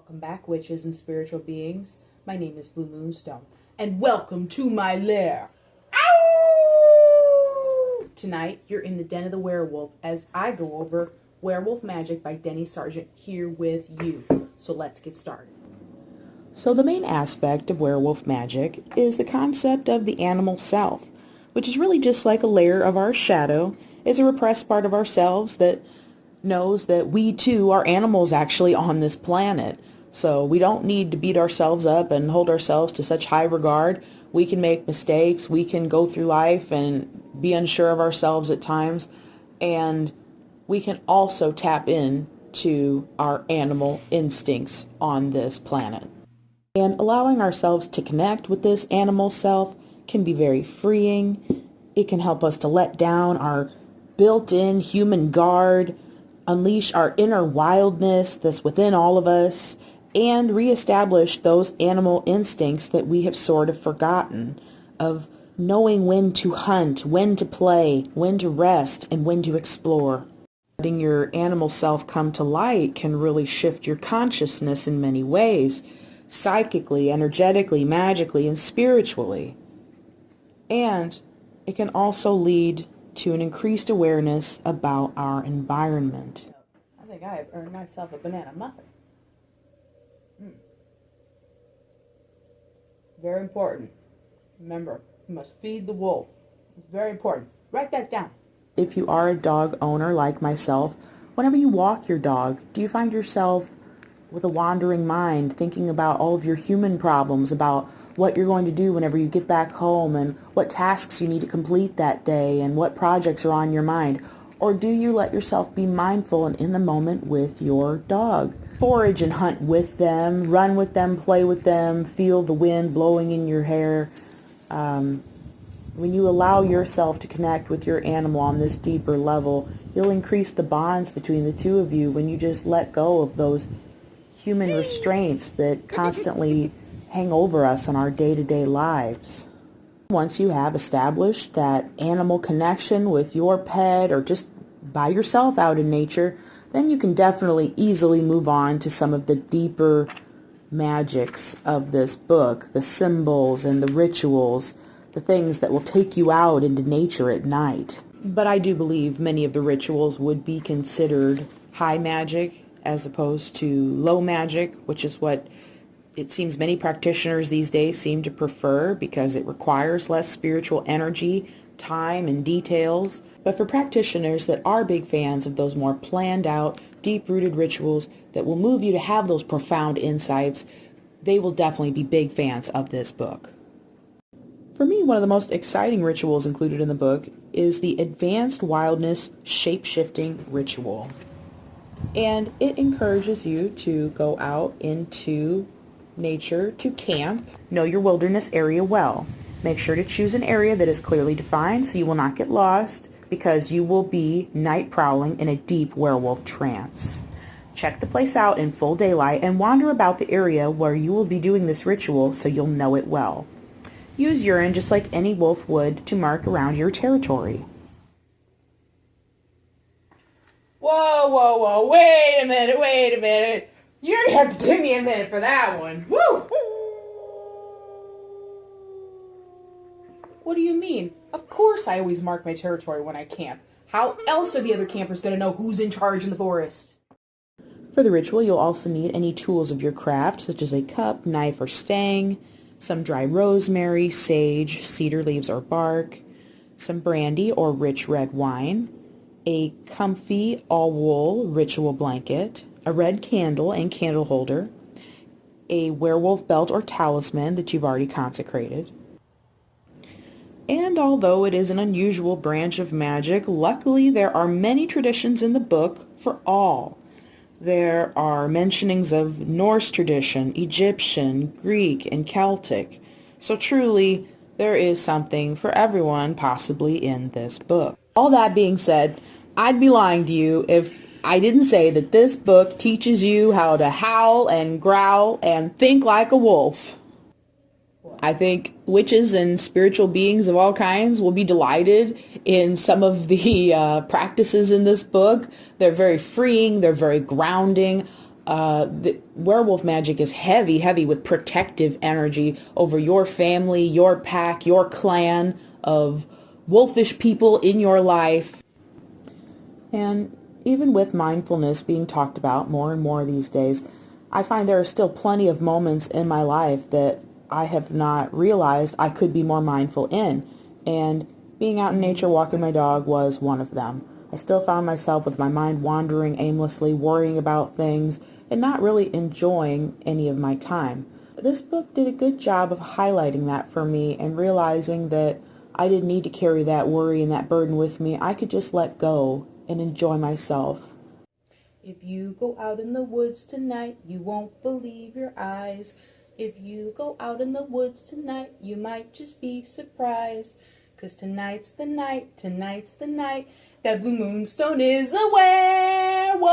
Welcome back, witches and spiritual beings. My name is Blue Moonstone, and welcome to my lair. Ow! Tonight, you're in the den of the werewolf as I go over Werewolf Magic by Denny Sargent here with you. So let's get started. So the main aspect of Werewolf Magic is the concept of the animal self, which is really just like a layer of our shadow. It's a repressed part of ourselves that knows that we too are animals actually on this planet. So we don't need to beat ourselves up and hold ourselves to such high regard. We can make mistakes. We can go through life and be unsure of ourselves at times. And we can also tap in to our animal instincts on this planet. And allowing ourselves to connect with this animal self can be very freeing. It can help us to let down our built-in human guard, unleash our inner wildness that's within all of us, and reestablish those animal instincts that we have sort of forgotten, of knowing when to hunt, when to play, when to rest, and when to explore. Letting your animal self come to light can really shift your consciousness in many ways, psychically, energetically, magically, and spiritually. And it can also lead to an increased awareness about our environment. I think I have earned myself a banana muffin. Very important. Remember, you must feed the wolf. It's very important. Write that down. If you are a dog owner like myself, whenever you walk your dog, do you find yourself with a wandering mind thinking about all of your human problems, about what you're going to do whenever you get back home and what tasks you need to complete that day and what projects are on your mind? Or do you let yourself be mindful and in the moment with your dog? Forage and hunt with them, run with them, play with them, feel the wind blowing in your hair. When you allow yourself to connect with your animal on this deeper level, you'll increase the bonds between the two of you when you just let go of those human restraints that constantly hang over us in our day-to-day lives. Once you have established that animal connection with your pet or just by yourself out in nature, then you can definitely easily move on to some of the deeper magics of this book, the symbols and the rituals, the things that will take you out into nature at night. But I do believe many of the rituals would be considered high magic as opposed to low magic, which is what it seems many practitioners these days seem to prefer because it requires less spiritual energy, time, and details. But for practitioners that are big fans of those more planned out, deep-rooted rituals that will move you to have those profound insights, they will definitely be big fans of this book. For me, one of the most exciting rituals included in the book is the Advanced Wildness Shape-Shifting Ritual. And it encourages you to go out into nature to camp. Know your wilderness area well. Make sure to choose an area that is clearly defined so you will not get lost, because you will be night prowling in a deep werewolf trance. Check the place out in full daylight and wander about the area where you will be doing this ritual so you'll know it well. Use urine just like any wolf would to mark around your territory. Whoa, wait a minute. You're gonna have to give me a minute for that one. Woo! What do you mean? Of course I always mark my territory when I camp. How else are the other campers gonna know who's in charge in the forest? For the ritual, you'll also need any tools of your craft, such as a cup, knife, or stang, some dry rosemary, sage, cedar leaves or bark, some brandy or rich red wine, a comfy all-wool ritual blanket, a red candle and candle holder, a werewolf belt or talisman that you've already consecrated. And although it is an unusual branch of magic, luckily there are many traditions in the book for all. There are mentionings of Norse tradition, Egyptian, Greek, and Celtic. So truly, there is something for everyone possibly in this book. All that being said, I'd be lying to you if I didn't say that this book teaches you how to howl and growl and think like a wolf. I think witches and spiritual beings of all kinds will be delighted in some of the practices in this book. They're very freeing, they're very grounding. The werewolf magic is heavy with protective energy over your family, your pack, your clan of wolfish people in your life. And even with mindfulness being talked about more and more these days, I find there are still plenty of moments in my life that I have not realized I could be more mindful in. And being out in nature walking my dog was one of them. I still found myself with my mind wandering aimlessly, worrying about things, and not really enjoying any of my time. This book did a good job of highlighting that for me and realizing that I didn't need to carry that worry and that burden with me. I could just let go and enjoy myself. If you go out in the woods tonight, you won't believe your eyes. If you go out in the woods tonight, you might just be surprised. 'Cause tonight's the night that Blue Moonstone is a werewolf.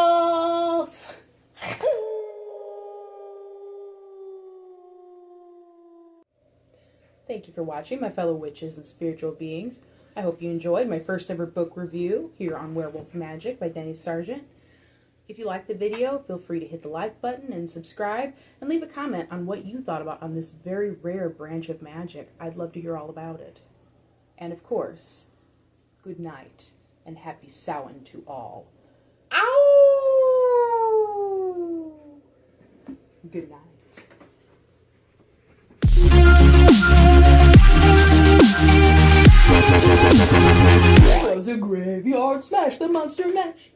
Thank you for watching, my fellow witches and spiritual beings. I hope you enjoyed my first ever book review here on Werewolf Magick by Denny Sargent. If you liked the video, feel free to hit the like button and subscribe, and leave a comment on what you thought about on this very rare branch of magic. I'd love to hear all about it. And of course, good night and happy Samhain to all. Ow! Good night. Close the graveyard, smash the monster mash.